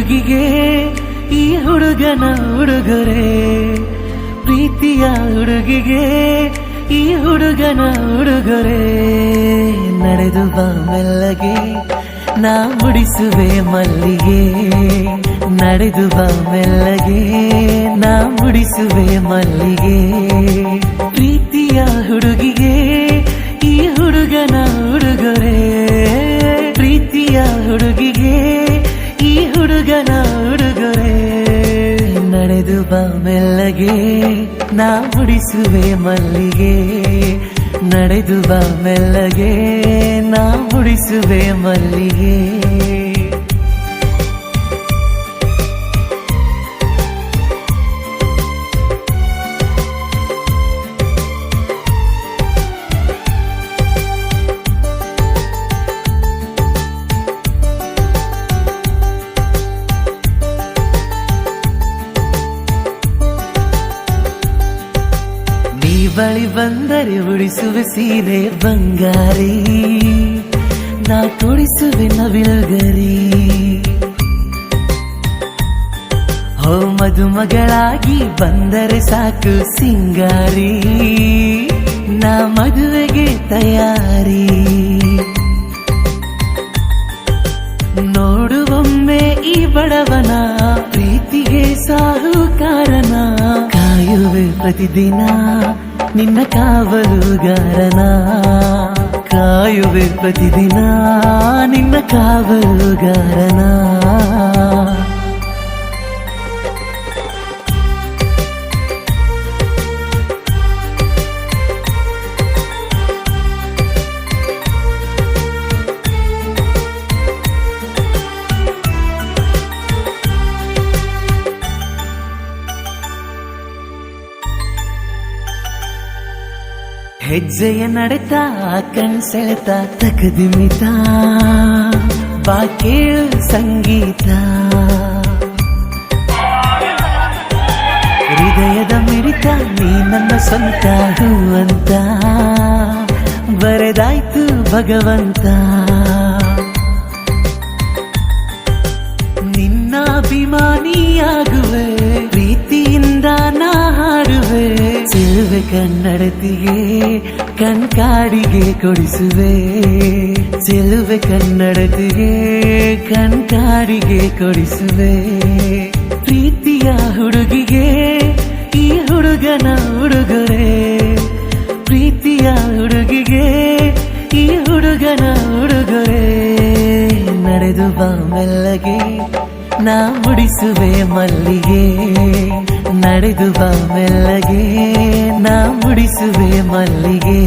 ಹುಡುಗಿಗೆ ಈ ಹುಡುಗನ ಉಡುಗೊರೆ, ಪ್ರೀತಿಯ ಹುಡುಗಿಗೆ ಈ ಹುಡುಗನ ಉಡುಗೊರೆ. ನಡೆದು ಬಾ ಮೆಲ್ಲಗೆ ನಾ ಮುಡಿಸುವೆ ಮಲ್ಲಿಗೆ, ನಡೆದು ಬಾ ಮೆಲ್ಲಗೆ ನಾ ಮುಡಿಸುವೆ ಮಲ್ಲಿಗೆ. ಪ್ರೀತಿಯ ಹುಡುಗಿಗೆ ಈ ಹುಡುಗನ ಉಡುಗೊರೆ, ಪ್ರೀತಿಯ ಹುಡುಗಿಗೆ ಈ ಹುಡುಗನ ಉಡುಗೊರೆ. ನಡೆದು ಬಾ ಮೆಲ್ಲಗೆ ನಾ ಮುಡಿಸುವೆ ಮಲ್ಲಿಗೆ, ನಡೆದು ಬಾ ಮೆಲ್ಲಗೆ ನಾ ಮುಡಿಸುವೆ ಮಲ್ಲಿಗೆ. ಬಳಿ ಬಂದರೆ ಉಡಿಸುವೆ ಸೀರೆ ಬಂಗಾರಿ, ನಾ ತೊಡಿಸುವೆ ನವಿಲುಗರಿ. ಹೋ ಮದುಮಗಳಾಗಿ ಬಂದರೆ ಸಾಕು ಸಿಂಗಾರಿ, ನಾ ಮದುವೆಗೆ ತಯಾರಿ. ನೋಡುವೊಮ್ಮೆ ಈ ಬಡವನ ಪ್ರೀತಿಗೆ ಸಾಹುಕಾರನ, ಕಾಯುವೆ ಪ್ರತಿದಿನ ನಿನ್ನ ಕಾವಲುಗಾರನ, ಕಾಯುವೆ ಪ್ರತಿದಿನ ನಿನ್ನ ಕಾವಲುಗಾರನ. ಹೆಜ್ಜೆಯ ನಡೆತ ಕಣ್ಸೆಳೆತ ತಕದಿಮಿತ, ಬಾ ಕೇಳು ಸಂಗೀತ. ಹೃದಯದ ಮಿಡಿತ ನೀ ನನ್ನ ಸ್ವಂತ ಹೂವಂತ, ಬರೆದಾಯ್ತು ಭಗವಂತ. ನಿನ್ನ ಅಭಿಮಾನಿಯಾಗುವೆ, ಪ್ರೀತಿಯಿಂದ ನಾ ಹಾಡುವೆ. ಚೆಲುವೆ ಕನ್ನಡತಿಗೆ ಕಣ್ಕಾಡಿಗೆ ಕೊಡಿಸುವೆ, ಚೆಲುವೆ ಕನ್ನಡತಿಗೆ ಕಣ್ಕಾಡಿಗೆ ಕೊಡಿಸುವೆ. ಪ್ರೀತಿಯ ಹುಡುಗಿಗೆ ಈ ಹುಡುಗನ ಉಡುಗೊರೆ, ಪ್ರೀತಿಯ ಹುಡುಗಿಗೆ ಈ ಹುಡುಗನ ಉಡುಗೊರೆ. ನಡೆದು ಬಾ ಮೆಲ್ಲಗೆ ನಾ ಮುಡಿಸುವೆ ಮಲ್ಲಿಗೆ, ನಡೆದು ಬಾ ಮೆಲ್ಲಗೆ ನಾ ಮುಡಿಸುವೆ ಮಲ್ಲಿಗೆ.